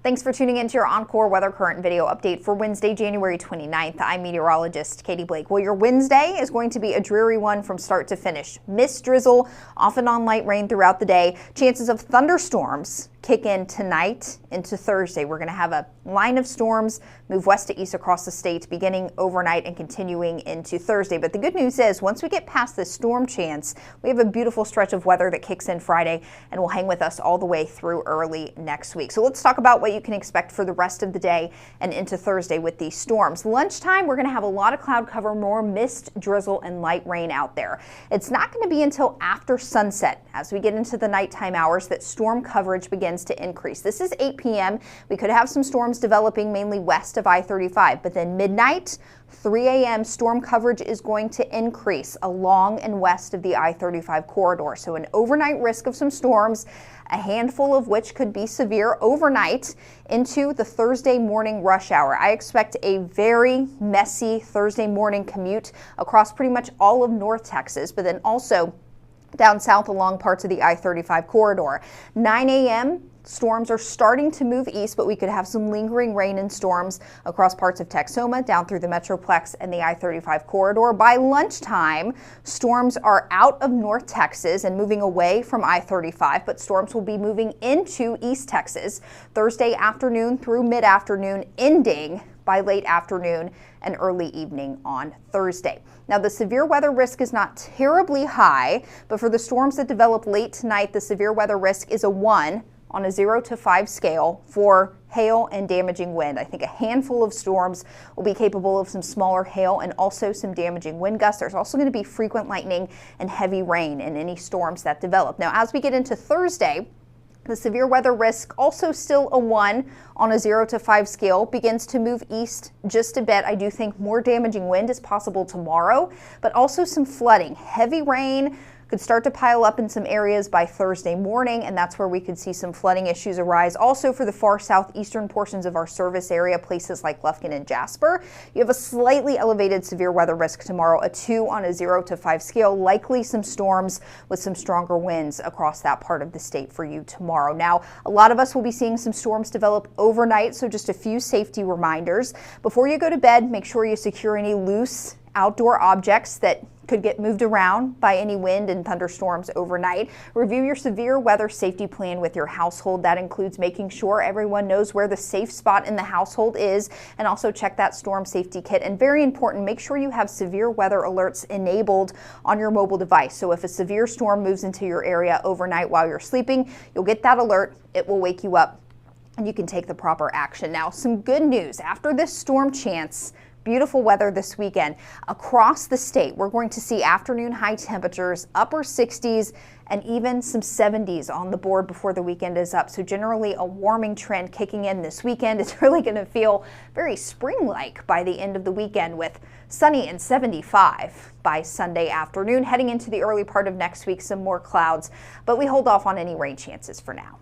Thanks for tuning into your Oncor WeatherCurrent video update for Wednesday, January 29th. I'm meteorologist Kaiti Blake. Well, your Wednesday is going to be a dreary one from start to finish. Mist, drizzle, off and on light rain throughout the day. Chances of thunderstorms kick in tonight into Thursday. We're going to have a line of storms move west to east across the state beginning overnight and continuing into Thursday. But the good news is once we get past this storm chance, we have a beautiful stretch of weather that kicks in Friday and will hang with us all the way through early next week. So let's talk about what you can expect for the rest of the day and into Thursday with these storms. Lunchtime, we're going to have a lot of cloud cover, more mist, drizzle, and light rain out there. It's not going to be until after sunset, as we get into the nighttime hours, that storm coverage begins to increase. This is 8 p.m. We could have some storms developing mainly west of I-35, but then midnight, 3 a.m. storm coverage is going to increase along and west of the I-35 corridor. So an overnight risk of some storms, a handful of which could be severe overnight into the Thursday morning rush hour. I expect a very messy Thursday morning commute across pretty much all of North Texas, but then also down south along parts of the I-35 corridor. 9 a.m. storms are starting to move east, but we could have some lingering rain and storms across parts of Texoma, down through the Metroplex and the I-35 corridor. By lunchtime, storms are out of North Texas and moving away from I-35, but storms will be moving into East Texas Thursday afternoon through mid-afternoon, ending by late afternoon and early evening on Thursday. Now, the severe weather risk is not terribly high, but for the storms that develop late tonight, the severe weather risk is a 1 on a 0 to 5 scale for hail and damaging wind. I think a handful of storms will be capable of some smaller hail and also some damaging wind gusts. There's also going to be frequent lightning and heavy rain in any storms that develop. Now, as we get into Thursday, the severe weather risk, also still a 1 on a 0 to 5 scale, begins to move east just a bit. I do think more damaging wind is possible tomorrow, but also some flooding. Heavy rain could start to pile up in some areas by Thursday morning, and that's where we could see some flooding issues arise. Also for the far southeastern portions of our service area, places like Lufkin and Jasper, you have a slightly elevated severe weather risk tomorrow, a 2 on a 0 to 5 scale, likely some storms with some stronger winds across that part of the state for you tomorrow. Now, a lot of us will be seeing some storms develop overnight, so just a few safety reminders. Before you go to bed, make sure you secure any loose outdoor objects that could get moved around by any wind and thunderstorms overnight. Review your severe weather safety plan with your household. That includes making sure everyone knows where the safe spot in the household is, and also check that storm safety kit. And very important, make sure you have severe weather alerts enabled on your mobile device. So if a severe storm moves into your area overnight while you're sleeping, you'll get that alert. It will wake you up and you can take the proper action. Now, some good news. After this storm chance, beautiful weather this weekend across the state. We're going to see afternoon high temperatures, upper 60s, and even some 70s on the board before the weekend is up. So generally a warming trend kicking in this weekend. It's really going to feel very spring-like by the end of the weekend, with sunny and 75 by Sunday afternoon. Heading into the early part of next week, some more clouds, but we hold off on any rain chances for now.